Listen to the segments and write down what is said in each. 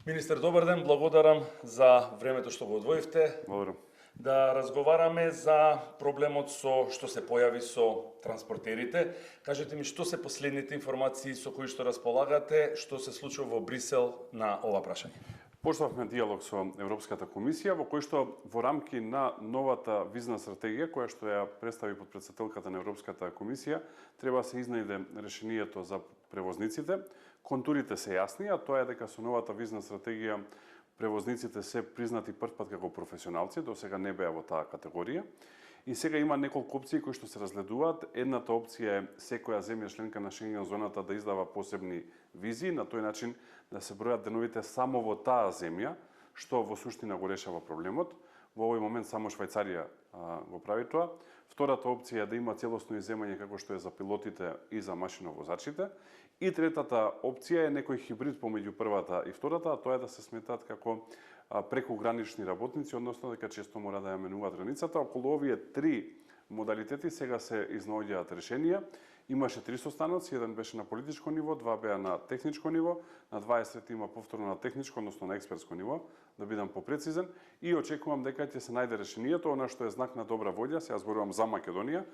Министер, добар ден, благодарам за времето што го одвоивте. Благодарам. Да разговараме за проблемот што се појави со транспортерите. Кажете ми што се последните информации со кои што располагате, што се случува во Брисел на ова прашање? Почнавме диалог со Европската комисија, во кој што во рамки на новата визна стратегија, која што ја представи подпредседателката на Европската комисија, треба да се изнајде решението за превозниците. Контурите се јасни, а тоа е дека со новата визна стратегија превозниците се признати првпат како професионалци, до сега не беа во таа категорија. И сега има неколку опции кои што се разгледуваат. Едната опција е секоја земја членка на Шенген зоната да издава посебни визи, на тој начин да се бројат деновите само во таа земја, што во суштина го решава проблемот. Во овој момент само Швајцарија го прави тоа. Втората опција е да има целосно изземање како што е за пилотите и за машиновозачите. И третата опција е некој хибрид помеѓу првата и втората, а тоа е да се сметаат како прекогранични работници, односно дека често мора да ја менуваат границата. Околу овие три модалитети сега се изнаоѓаат решенија. Имаше 3 состаноци, еден беше на политичко ниво, 2 беа на техничко ниво, на 20 има повторно на техничко, односно на експертско ниво, да бидам попрецизен, и очекувам дека ќе се најде решението. Она што е знак на добра волја, сега зборувам за Македонија,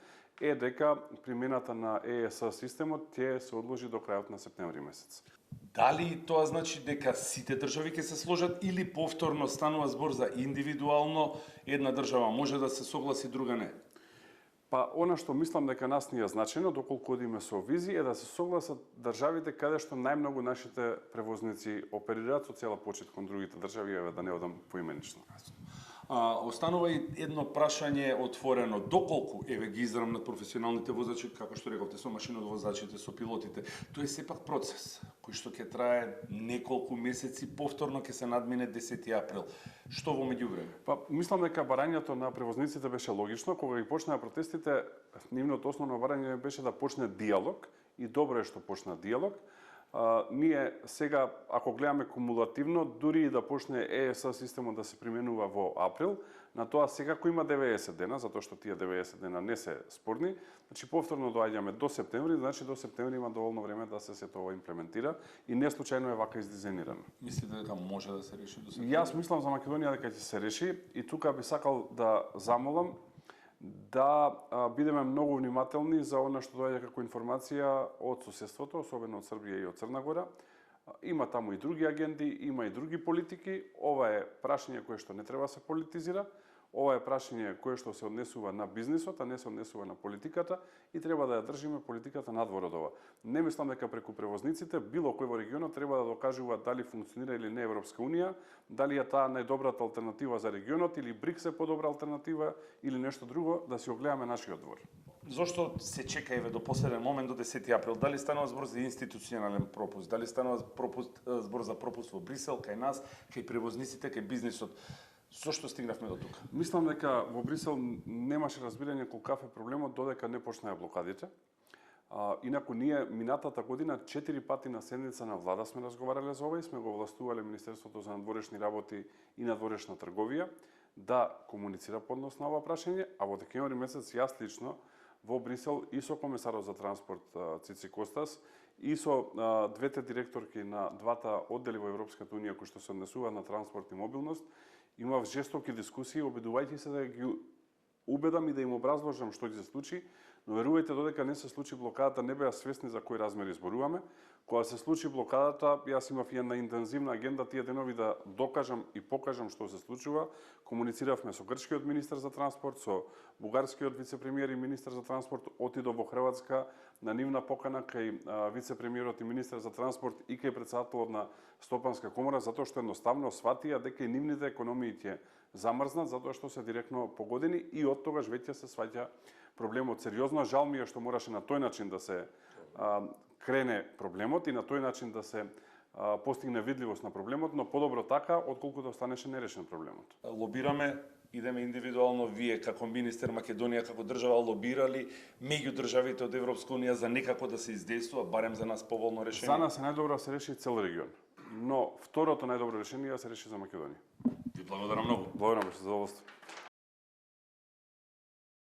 е дека примената на ЕС системот ќе се одложи до крајот на септември месец. Дали тоа значи дека сите држави ќе се сложат или повторно станува збор за индивидуално, една држава може да се согласи, друга не? Па, она што мислам дека нас ни е значено, доколку одиме со визи, е да се согласат државите каде што најмногу нашите превозници оперираат со цела почит кон другите држави, еве да не одам поименично. Останува и едно прашање отворено. Доколку, еве ги израмнат професионалните возачи, како што рековте, со машиновозачите, со пилотите, тоа е сепак процес кој што ќе трае неколку месеци, повторно ќе се надмине 10 април. Што во меѓувреме? Па, мислам дека барањето на превозниците беше логично. Кога ги почнаа протестите, нивното основно барање беше да почне диалог, и добро е што почна диалог. Ние сега, ако гледаме кумулативно, дури и да почне ЕС системот да се применува во април, на тоа секако има 90 дена, затоа што тие 90 дена не се спорни. Значи повторно доаѓаме до септември, значи до септември има доволно време да се тоа имплементира, и не случајно е вака издизајнирано. Мислите дека може да се реши до септември? Јас мислам за Македонија дека ќе се реши, и тука би сакал да замолам да бидеме многу внимателни за она што доаѓа како информација од соседството, особено од Србија и од Црна Гора. Има таму и други агенди, има и други политики. Ова е прашање кое што не треба да се политизира. Ова е прашање кое што се однесува на бизнисот, а не се однесува на политиката, и треба да ја држиме политиката надвор од ова. Не мислам дека преку превозниците било кој во регионот треба да докажува дали функционира или не Европска унија, дали е таа најдобрата алтернатива за регионот, или БРИКС е подобра алтернатива, или нешто друго, да си огледаме нашиот двор. Зошто се чека еве до последен момент, до 10 април? Дали станува збор за институционален пропуст? Дали станува збор за пропуст во Брисел, кај нас, кај превозниците, кај бизнисот? Зошто стигнавме до тука? Мислам дека во Брисел немаше разбирање колкав е проблемот додека не почнаа блокадите. Инаку ние минатата година 4 пати на седница на влада сме разговарале за ова и сме го властувале Министерството за надворешни работи и надворешна трговија да комуницира поднос на ова прашање, а во декември месец јас лично во Брисел и со комесарот за транспорт Цици Костас и со двете директорки на двата оддели во Европската унија кои што се однесуваат на транспорт и мобилност, имав жестоки дискусии, обидувајќи се да ги убедам и да им образложам што ќе се случи, но верувајте, додека не се случи блокадата, не беа свесни за кои размери зборуваме. Кога се случи блокадата, јас имав една интензивна агенда тие денови да докажам и покажам што се случува. Комунициравме со грчкиот министер за транспорт, со бугарскиот вице-премиер и министер за транспорт, отидов во Хрватска на нивна покана кај вице-премиерот и министер за транспорт и кај претседателот на Стопанска комора, затоа што едноставно сватија дека и нивните економии ќе замрзнат, затоа што се директно погодени, и од тогаш веќе се сваќа проблемот сериозно. Жал ми е што мораше на тој начин да се крене проблемот и на тој начин да се постигне видливост на проблемот, но подобро така, отколку да останеше нерешен проблемот. Лобираме, идеме индивидуално, вие како министер, Македонија како држава лобирали меѓу државите од Европска унија за некако да се издействува, барем за нас поволно решение? За нас е најдобро да се реши цел регион, но второто најдобро решение е да се реши за Македонија. Ви благодарам многу. Благодарам, беше задоволство.